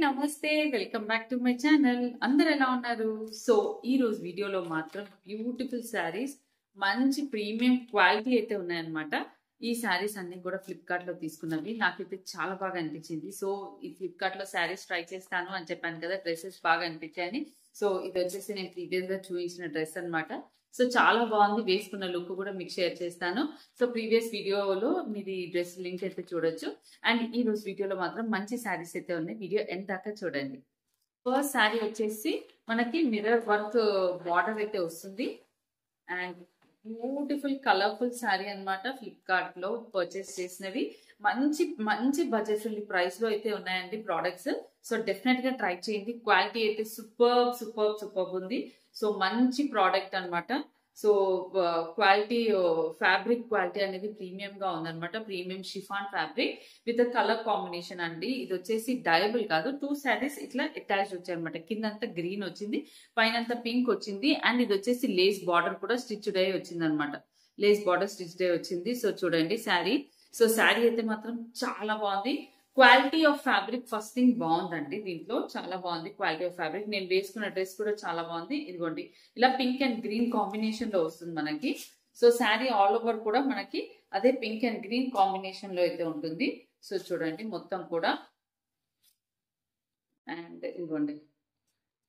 నమస్తే. Welcome back to my channel. అందరూ ఎలా ఉన్నారు? సో ఈ రోజు వీడియోలో మాత్రం బ్యూటిఫుల్ శారీస్, మంచి ప్రీమియం క్వాలిటీ అయితే ఉన్నాయన్నమాట. ఈ శారీస్ అన్ని కూడా ఫ్లిప్కార్ట్ లో తీసుకున్నవి. నాకైతే చాలా బాగా అనిపించింది. సో ఈ ఫ్లిప్కార్ట్ లో శారీస్ ట్రై చేస్తాను అని చెప్పాను కదా, డ్రెస్సెస్ బాగా అనిపించాయని. సో ఇది వచ్చేసి నేను ప్రీవియస్ గా చూపించిన డ్రెస్ అన్నమాట. సో చాలా బాగుంది, వేసుకున్న లుక్ కూడా మీకు షేర్ చేస్తాను. సో ప్రీవియస్ వీడియోలో మీరు ఈ డ్రెస్ లింక్ అయితే చూడొచ్చు. అండ్ ఈ రోజు వీడియోలో మాత్రం మంచి శారీస్ అయితే ఉన్నాయి. వీడియో ఎంత దాకా చూడండి. ఫస్ట్ శారీ వచ్చేసి మనకి మిర్రర్ వర్క్ బార్డర్ అయితే వస్తుంది. అండ్ బ్యూటిఫుల్ కలర్ఫుల్ శారీ అనమాట. ఫ్లిప్కార్ట్ లో పర్చేస్ చేసినవి మంచి మంచి బడ్జెట్ ఫ్రెండ్లీ ప్రైస్ లో అయితే ఉన్నాయండి ప్రోడక్ట్స్. సో డెఫినెట్ గా ట్రై చేయండి. క్వాలిటీ అయితే సూపర్ ఉంది. సో మంచి ప్రోడక్ట్ అనమాట. సో క్వాలిటీ, ఫ్యాబ్రిక్ క్వాలిటీ అనేది ప్రీమియం గా ఉందన్నమాట. Premium chiffon fabric with colour combination అండి. ఇది వచ్చేసి డయబుల్ కాదు, 2 శారీస్ ఇట్లా అటాచ్ వచ్చాయి అనమాట. కిందంతా గ్రీన్ వచ్చింది, పైన పింక్ వచ్చింది. అండ్ ఇది వచ్చేసి లేస్ బార్డర్ కూడా స్టిచ్డ్ అయ్యి వచ్చింది అనమాట. లేస్ బార్డర్ స్టిచ్డ్ అయ్యి వచ్చింది. సో చూడండి శారీ. సో శారీ అయితే మాత్రం చాలా బాగుంది. Quality of fabric first thing బాగుందండి. దీంట్లో చాలా బాగుంది క్వాలిటీ ఆఫ్ ఫ్యాబ్రిక్. నేను వేసుకున్న డ్రెస్ కూడా చాలా బాగుంది. ఇదిగోండి ఇలా పింక్ అండ్ గ్రీన్ కాంబినేషన్ లో వస్తుంది మనకి. సో శారీ ఆల్ ఓవర్ కూడా మనకి అదే పింక్ అండ్ గ్రీన్ కాంబినేషన్ లో అయితే ఉంటుంది. సో చూడండి మొత్తం కూడా. అండ్ ఇదిగోండి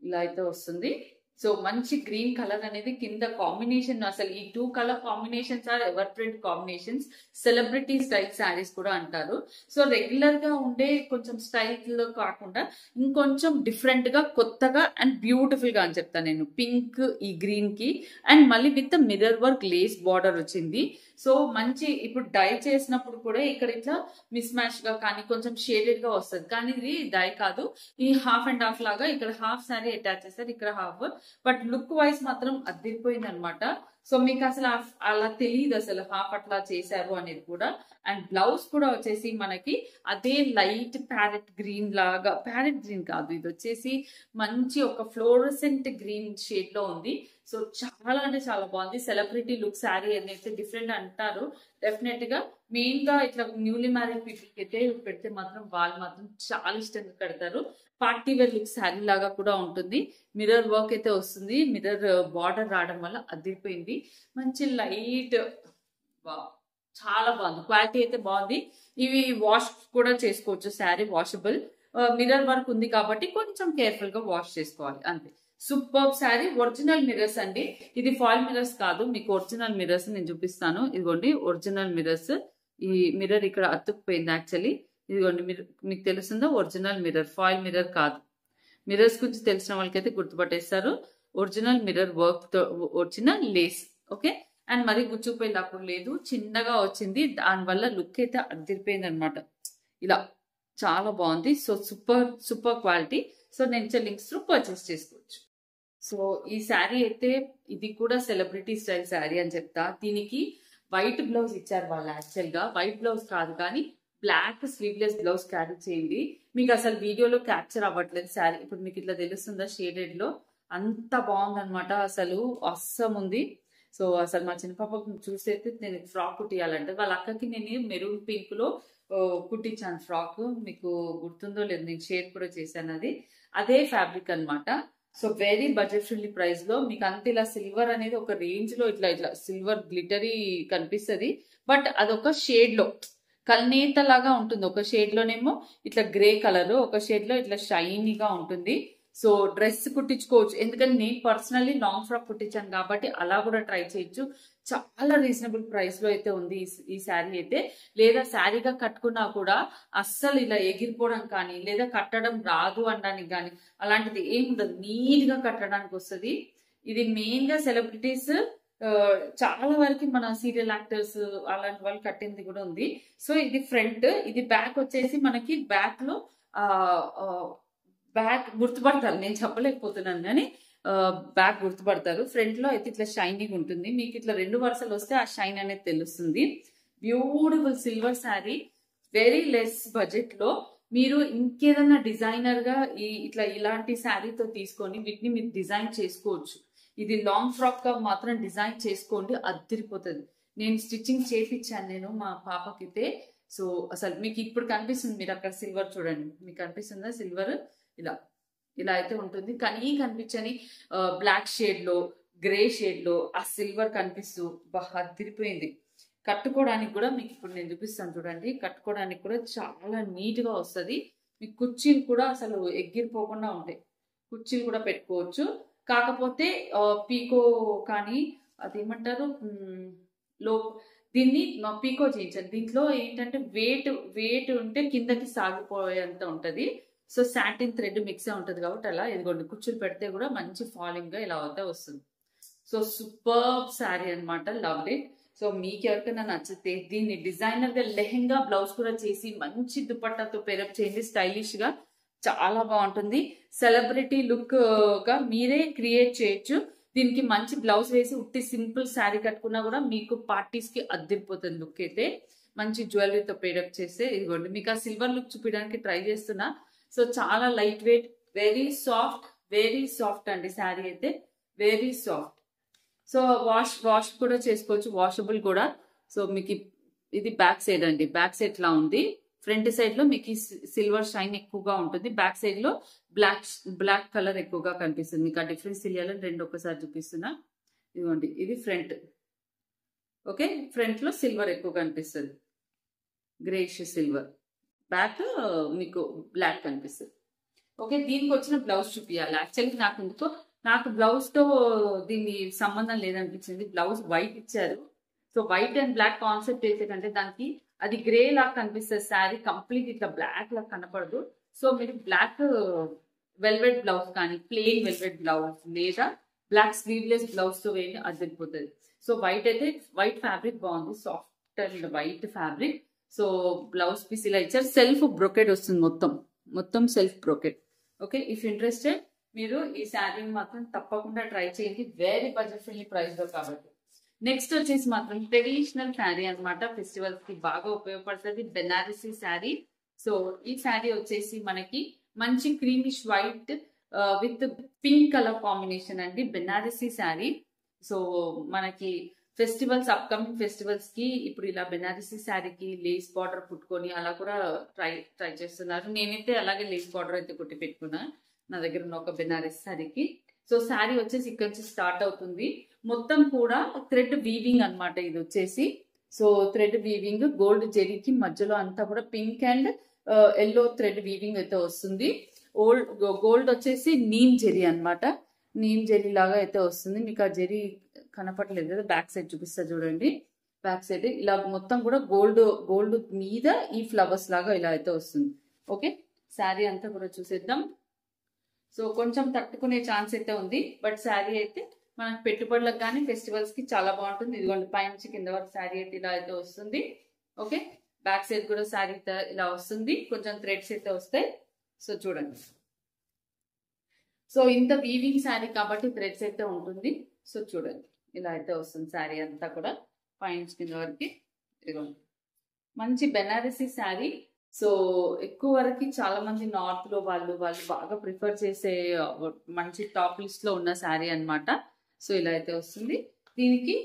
ఇలా అయితే వస్తుంది. సో మంచి గ్రీన్ కలర్ అనేది కింద కాంబినేషన్. అసలు ఈ 2 colour combinations are ever print combinations. Celebrity style sarees కూడా అంటారు. సో రెగ్యులర్ గా ఉండే కొంచెం స్టైల్ లో కాకుండా ఇంకొంచెం డిఫరెంట్ గా, కొత్తగా అండ్ బ్యూటిఫుల్ గా అని చెప్తాను నేను. పింక్ ఈ గ్రీన్ కి అండ్ మళ్ళీ with mirror work lace border వచ్చింది. సో మంచి, ఇప్పుడు డై చేసినప్పుడు కూడా ఇక్కడ ఇట్లా మిస్ మ్యాచ్ గా కానీ కొంచెం షేడెడ్ గా వస్తుంది. కానీ ఇది డై కాదు, ఈ హాఫ్ అండ్ హాఫ్ లాగా ఇక్కడ హాఫ్ శారీ అటాచ్ చేస్తారు, ఇక్కడ హాఫ్. బట్ లుక్ వైజ్ మాత్రం అదిరిపోయింది అనమాట. సో మీకు అసలు అలా తెలియదు అసలు హాఫ్ అట్లా చేశారు అనేది కూడా. అండ్ బ్లౌజ్ కూడా వచ్చేసి మనకి అదే లైట్ ప్యారెట్ గ్రీన్ లాగా, ప్యారెట్ గ్రీన్ కాదు, ఇది వచ్చేసి మంచి ఒక ఫ్లోరసెంట్ గ్రీన్ షేడ్ లో ఉంది. సో చాలా అంటే చాలా బాగుంది. సెలబ్రిటీ లుక్ శారీ అనేది డిఫరెంట్ అంటారు. డెఫినెట్ గా మెయిన్ గా ఇట్లా న్యూలీ మ్యారీడ్ పీపుల్ అయితే పెడితే మాత్రం వాళ్ళు మాత్రం చాలా ఇష్టంగా కడతారు. పార్టీ వేర్ లుక్ శారీ లాగా కూడా ఉంటుంది. మిర్రర్ వర్క్ అయితే వస్తుంది. మిర్రర్ బార్డర్ రావడం వల్ల అదిరిపోయింది. మంచి లైట్, చాలా బాగుంది. క్వాలిటీ అయితే బాగుంది. ఇవి వాష్ కూడా చేసుకోవచ్చు. శారీ వాషబుల్. మిర్రర్ వర్క్ ఉంది కాబట్టి కొంచెం కేర్ఫుల్ గా వాష్ చేసుకోవాలి అంతే. సూపర్ శారీ. ఒరిజినల్ మిర్రర్స్ అండి. ఇది ఫాయిల్ మిర్రర్స్ కాదు, మీకు ఒరిజినల్ మిర్రర్స్ నేను చూపిస్తాను. ఇదిగోండి ఒరిజినల్ మిర్రర్స్. ఈ మిర్రర్ ఇక్కడ అతుక్కుపోయింది యాక్చువల్లీ. ఇదిగోండి మీకు తెలుస్తుందో ఒరిజినల్ మిర్రర్, ఫాయిల్ మిర్రర్ కాదు. మిర్రర్స్ గురించి తెలిసిన వాళ్ళకైతే గుర్తుపట్టేస్తారు. ఒరిజినల్ మిర్రర్ వర్క్ తో వచ్చిన లేస్. ఓకే. అండ్ మరి గుచ్చుకుపోయేటప్పుడు లేదు, చిన్నగా వచ్చింది. దానివల్ల లుక్ అయితే అదిరిపోయింది అనమాట. ఇలా చాలా బాగుంది. So super quality. సో నేను లింక్స్ త్రూ పర్చేస్ చేసుకోవచ్చు. సో ఈ శారీ అయితే ఇది కూడా సెలబ్రిటీ స్టైల్ శారీ అని చెప్తా. దీనికి వైట్ బ్లౌజ్ ఇచ్చారు వాళ్ళు. యాక్చువల్ గా వైట్ బ్లౌజ్ కాదు కానీ బ్లాక్ స్లీవ్లెస్ బ్లౌజ్ క్యారీ చేయండి. మీకు అసలు వీడియోలో క్యాప్చర్ అవ్వట్లేదు శారీ. ఇప్పుడు మీకు ఇట్లా తెలుస్తుందా షేడెడ్ లో? అంత బాగుందనమాట. అసలు అస్సం ఉంది. సో అసలు మా చిన్న పాపకు చూస్తే నేను ఫ్రాక్ కుట్టియాలంటే వాళ్ళ అక్కకి నేను మెరూన్ పింక్ లో కుట్టించాను ఫ్రాక్. మీకు గుర్తుందో లేదు, నేను షేర్ కూడా చేశాను. అదే ఫ్యాబ్రిక్ అనమాట. So very budget friendly price లో మీకు అంత ఇలా సిల్వర్ అనేది ఒక రేంజ్ లో ఇట్లా సిల్వర్ గ్లిటరీ కనిపిస్తుంది. బట్ అదొక షేడ్ లో కల్నేత లాగా ఉంటుంది. ఒక షేడ్ లోనేమో ఇట్లా గ్రే కలర్, ఒక షేడ్ లో ఇట్లా షైనీగా ఉంటుంది. సో డ్రెస్ కుట్టించుకోవచ్చు. ఎందుకంటే నేను పర్సనల్లీ లాంగ్ ఫ్రాక్ కుట్టించాను కాబట్టి అలా కూడా ట్రై చేయొచ్చు. చాలా రీజనబుల్ ప్రైస్ లో అయితే ఉంది ఈ శారీ అయితే. లేదా శారీగా కట్టుకున్నా కూడా అస్సలు ఇలా ఎగిరిపోవడం కానీ, లేదా కట్టడం రాదు అనడానికి కానీ అలాంటిది ఏం ఉండదు. నీట్ గా కట్టడానికి వస్తుంది. ఇది మెయిన్ గా సెలబ్రిటీస్, చాలా వరకు మన సీరియల్ యాక్టర్స్ అలాంటి వాళ్ళు కట్టింది కూడా ఉంది. సో ఇది ఫ్రంట్, ఇది బ్యాక్ వచ్చేసి మనకి బ్యాక్ లో బ్యాక్ గుర్తుపడతారు, నేను చెప్పలేకపోతున్నాను కానీ బ్యాక్ గుర్తుపడతారు. ఫ్రంట్ లో అయితే ఇట్లా షైనింగ్ ఉంటుంది. మీకు ఇట్లా 2 వరుసలు వస్తే ఆ షైన్ అనేది తెలుస్తుంది. Beautiful silver sari, very less budget లో మీరు ఇంకేదన్నా డిజైనర్ గా ఇలాంటి శారీతో తీసుకొని వీటిని మీరు డిజైన్ చేసుకోవచ్చు. ఇది లాంగ్ ఫ్రాక్ గా మాత్రం డిజైన్ చేసుకోండి, అదిరిపోతుంది. నేను స్టిచ్చింగ్ చేపించాను నేను మా పాపకైతే. సో అసలు మీకు ఇప్పుడు కనిపిస్తుంది, మీరు అక్కడ సిల్వర్ చూడండి, మీకు కనిపిస్తుందా సిల్వర్ ఇలా ఇలా అయితే ఉంటుంది. కానీ కనిపించని బ్లాక్ షేడ్ లో, గ్రే షేడ్ లో ఆ సిల్వర్ కనిపిస్తూ బాగా తిరిపోయింది. కట్టుకోవడానికి కూడా మీకు ఇప్పుడు నేను చూపిస్తాను చూడండి, కట్టుకోవడానికి కూడా చాలా నీట్ గా వస్తుంది. మీకు కుర్చీలు కూడా అసలు ఎగిరిపోకుండా ఉంటాయి, కుర్చీలు కూడా పెట్టుకోవచ్చు. కాకపోతే పీకో కానీ అదేమంటారు లో దీన్ని పీకో చేయించాలి. దీంట్లో ఏంటంటే వెయిట్ ఉంటే కిందకి సాగిపోయేంత ఉంటది. సో సాటిన్ థ్రెడ్ మిక్స్ ఉంటది కాబట్టి అలా ఇదిగోండి కుర్చీలు పెడితే కూడా మంచి ఫాలింగ్ గా ఇలా అవుతా వస్తుంది. సో సూపర్ శారీ అనమాట, లవ్ ఇట్. సో మీకు ఎవరికైనా నచ్చితే దీన్ని డిజైనర్ గా లెహెంగా బ్లౌజ్ కూడా చేసి మంచి దుపట్టాతో పేరప్ చేయండి, స్టైలిష్ గా చాలా బాగుంటుంది. సెలబ్రిటీ లుక్ గా మీరే క్రియేట్ చేయొచ్చు. దీనికి మంచి బ్లౌజ్ వేసి ఉట్టి సింపుల్ శారీ కట్టుకున్నా కూడా మీకు పార్టీస్ కి అద్దరిపోతుంది లుక్ అయితే. మంచి జ్యువెలరీతో పేరప్ చేస్తే ఇదిగోండి మీకు ఆ సిల్వర్ లుక్ చూపించడానికి ట్రై చేస్తున్నా. సో చాలా లైట్ వెయిట్, వెరీ సాఫ్ట్ అండి శారీ అయితే, వెరీ సాఫ్ట్. సో వాష్ కూడా చేసుకోవచ్చు, వాషబుల్ కూడా. సో మీకు ఇది బ్యాక్ సైడ్ అండి, బ్యాక్ సైడ్ లా ఉంది. ఫ్రంట్ సైడ్ లో మీకు సిల్వర్ షైన్ ఎక్కువగా ఉంటుంది, బ్యాక్ సైడ్ లో బ్లాక్ కలర్ ఎక్కువగా కనిపిస్తుంది. మీకు ఆ డిఫరెన్స్ తెలియాలని రెండు ఒక్కసారి చూపిస్తున్నా. ఇదిగోండి ఇది ఫ్రంట్, ఓకే. ఫ్రంట్ లో సిల్వర్ ఎక్కువ కనిపిస్తుంది, గ్రేష్ సిల్వర్. బ్యాక్ మీకు బ్లాక్ కనిపిస్తుంది, ఓకే. దీనికి వచ్చిన బ్లౌజ్ చూపించాలి. యాక్చువల్లీ నాకు బ్లౌజ్ తో దీని సంబంధం లేదనిపించింది. బ్లౌజ్ వైట్ ఇచ్చారు. So white and black concept వేసేటంటే దానికి అది గ్రే లాగా కనిపిస్తుంది శారీ, కంప్లీట్ ఇట్లా బ్లాక్ లాగా కనపడదు. సో మీరు బ్లాక్ వెల్వెట్ బ్లౌజ్ కానీ ప్లెయిన్ వెల్వెట్ బ్లౌజ్ లేదా బ్లాక్ స్లీవ్లెస్ బ్లౌజ్ తో వేయండి, అది సరిపోతుంది. సో వైట్ అయితే వైట్ ఫ్యాబ్రిక్ బాగుంది, soft and white fabric. So blouse piece ఇలా ఇచ్చారు, సెల్ఫ్ బ్రోకెడ్ వస్తుంది, మొత్తం self brocade, okay. If interested మీరు ఈ శారీని మాత్రం తప్పకుండా ట్రై చేయండి, వెరీ బడ్జెట్ ఫ్రెండ్లీ ప్రైస్ లో కాబట్టి. నెక్స్ట్ వచ్చేసి మాత్రం ట్రెడిషనల్ శారీ అనమాట, ఫెస్టివల్స్ కి బాగా ఉపయోగపడుతుంది, బెనారసీ శారీ. సో ఈ శారీ వచ్చేసి మనకి మంచి creamish white with pink colour combination అండి, బెనారసీ శారీ. సో మనకి ఫెస్టివల్స్, అప్కమింగ్ ఫెస్టివల్స్ కి ఇప్పుడు ఇలా బెనారసీ శారీకి లేస్ బార్డర్ కుట్టుకొని అలా కూడా ట్రై చేస్తున్నారు. నేనైతే అలాగే లేస్ బార్డర్ అయితే కుట్టి పెట్టుకున్నా నా దగ్గర ఉన్న ఒక బెనారసీ శారీకి. సో శారీ వచ్చేసి ఇక్కడ నుంచి స్టార్ట్ అవుతుంది, మొత్తం కూడా థ్రెడ్ వీవింగ్ అనమాట ఇది వచ్చేసి. సో థ్రెడ్ వీవింగ్ గోల్డ్ జెరీకి మధ్యలో అంతా కూడా pink and yellow thread weaving అయితే వస్తుంది. గోల్డ్ వచ్చేసి నీమ్ జెరీ అనమాట, నీమ్ జెరీ లాగా అయితే వస్తుంది. మీకు ఆ జెరీ కనపడలేదు కదా, బ్యాక్ సైడ్ చూపిస్తా చూడండి. బ్యాక్ సైడ్ ఇలా మొత్తం కూడా గోల్డ్ మీద ఈ ఫ్లవర్స్ లాగా ఇలా అయితే వస్తుంది, ఓకే. శారీ అంతా కూడా చూసేద్దాం. సో కొంచెం తట్టుకునే ఛాన్స్ అయితే ఉంది, బట్ శారీ అయితే మనకు పెట్టుబడులకు కానీ ఫెస్టివల్స్ కి చాలా బాగుంటుంది. ఇదిగోండి పైనుంచి కింద వరకు శారీ అయితే ఇలా అయితే వస్తుంది, ఓకే. బ్యాక్ సైడ్ కూడా శారీ ఇలా వస్తుంది, కొంచెం థ్రెడ్స్ అయితే వస్తాయి. సో చూడండి, సో ఇంత వీవింగ్ శారీ కాబట్టి థ్రెడ్స్ అయితే ఉంటుంది. సో చూడండి ఇలా అయితే వస్తుంది శారీ అంతా కూడా పైనుంచి కింద వరకు. ఇదిగోండి మంచి బెనారసీ శారీ. సో ఎక్కువ వరకు చాలా మంది నార్త్ లో వాళ్ళు బాగా ప్రిఫర్ చేసే మంచి టాప్ లిస్ట్ లో ఉన్న శారీ అనమాట. సో ఇలా అయితే వస్తుంది. దీనికి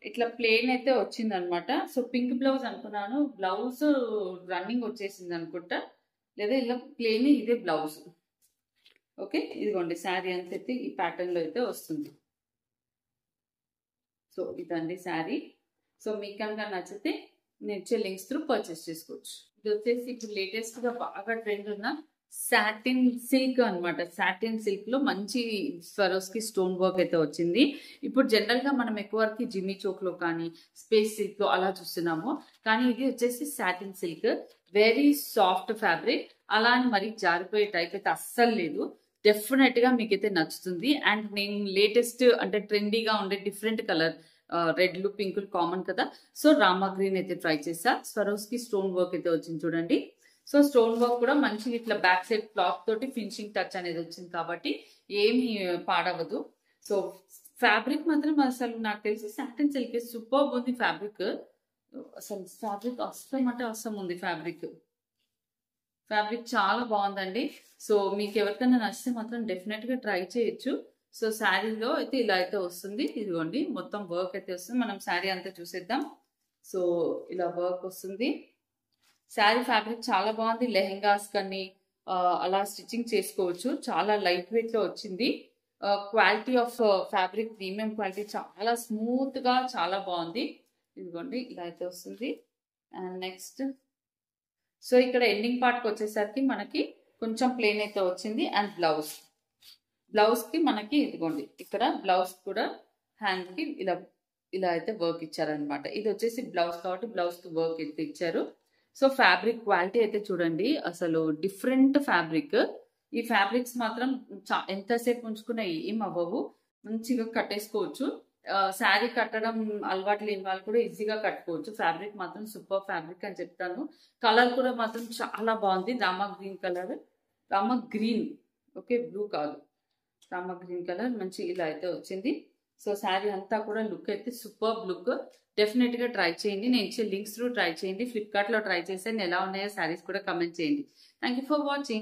ఇట్లా ప్లెయిన్ అయితే వచ్చింది అనమాట. సో పింక్ బ్లౌజ్ అనుకున్నాను, బ్లౌజ్ రన్నింగ్ వచ్చేసింది అనుకుంటా, లేదా ఇలా ప్లెయిన్ ఇదే బ్లౌజ్, ఓకే. ఇదిగోండి శారీ అంత అయితే ఈ ప్యాటర్న్ లో అయితే వస్తుంది. సో ఇదండి శారీ. సో మీకు కనుక నచ్చితే నేను ఇచ్చే లింక్స్ త్రూ పర్చేస్ చేసుకోవచ్చు. ఇది వచ్చేసి ఇప్పుడు లేటెస్ట్ గా బాగా ట్రెండ్ ఉన్న సాటిన్ సిల్క్ అనమాట. సాటిన్ సిల్క్ లో మంచి స్వరోస్కి స్టోన్ వర్క్ అయితే వచ్చింది. ఇప్పుడు జనరల్ గా మనం ఎక్కువ వరకు జిమ్మి చోక్ లో కానీ స్పేస్ సిల్క్ లో అలా చూస్తున్నాము, కానీ ఇది వచ్చేసి satin silk, very soft fabric. అలా అని మరి జారిపోయే టైప్ అయితే అస్సలు లేదు, డెఫినెట్ గా మీకైతే నచ్చుతుంది. అండ్ నేను లేటెస్ట్ అంటే ట్రెండీగా ఉండే డిఫరెంట్ కలర్, రెడ్లు పింకులు కామన్ కదా, సో రామా గ్రీన్ అయితే ట్రై చేసా. స్వరోస్కి స్టోన్ వర్క్ అయితే వచ్చింది చూడండి. సో స్టోన్ వర్క్ కూడా మంచి ఇట్లా బ్యాక్ సైడ్ క్లాత్ తోటి ఫినిషింగ్ టచ్ అనేది వచ్చింది కాబట్టి ఏమి పాడవదు. సో ఫ్యాబ్రిక్ మాత్రం అసలు నాకు తెలిసి సాటిన్ సిల్క్ సూపర్ ఉంది ఫ్యాబ్రిక్. అసలు ఫ్యాబ్రిక్ అస్సం ఉంది, ఫ్యాబ్రిక్ చాలా బాగుందండి. సో మీకు ఎవరికైనా నచ్చితే మాత్రం డెఫినెట్ గా ట్రై చేయొచ్చు. సో శారీలో అయితే ఇలా అయితే వస్తుంది, ఇదిగోండి మొత్తం వర్క్ అయితే వస్తుంది. మనం శారీ అంతా చూసేద్దాం. సో ఇలా వర్క్ వస్తుంది, శారీ ఫ్యాబ్రిక్ చాలా బాగుంది. లెహెంగాస్ కానీ అలా స్టిచ్చింగ్ చేసుకోవచ్చు. చాలా లైట్ వెయిట్ లో వచ్చింది. Quality of fabric premium quality, చాలా స్మూత్ గా చాలా బాగుంది. ఇదిగోండి ఇలా అయితే వస్తుంది. అండ్ నెక్స్ట్ సో ఇక్కడ ఎండింగ్ పార్ట్ కి వచ్చేసరికి మనకి కొంచెం ప్లేన్ అయితే వచ్చింది. అండ్ బ్లౌజ్ కి మనకి ఇదిగోండి ఇక్కడ బ్లౌజ్ కూడా హ్యాండ్ కి ఇలా అయితే వర్క్ ఇచ్చారనమాట. ఇది వచ్చేసి బ్లౌజ్ కాబట్టి బ్లౌజ్ కి వర్క్ అయితే ఇచ్చారు. సో ఫ్యాబ్రిక్ క్వాలిటీ అయితే చూడండి, అసలు డిఫరెంట్ ఫ్యాబ్రిక్. ఈ ఫ్యాబ్రిక్స్ మాత్రం ఎంతసేపు ఉంచుకున్నా ఏం అవ్వవు, మంచిగా కట్టేసుకోవచ్చు. శారీ కట్టడం అలవాటు లేని వాళ్ళు కూడా ఈజీగా కట్టుకోవచ్చు. ఫ్యాబ్రిక్ మాత్రం సూపర్ ఫ్యాబ్రిక్ అని చెప్తాను. కలర్ కూడా మాత్రం చాలా బాగుంది. Rama green colour, Rama green, okay blue కాదు, రామా గ్రీన్ కలర్ మంచి ఇలా అయితే వచ్చింది. సో శారీ అంతా కూడా లుక్ అయితే సూపర్ లుక్. డెఫినెట్ గా ట్రై చేయండి. నేను ఇచ్చే లింక్స్ త్రూ ట్రై చేయండి. ఫ్లిప్కార్ట్ లో ట్రై చేసి ఎలా ఉన్నాయో శారీస్ కూడా కమెంట్ చేయండి. Thank you for watching.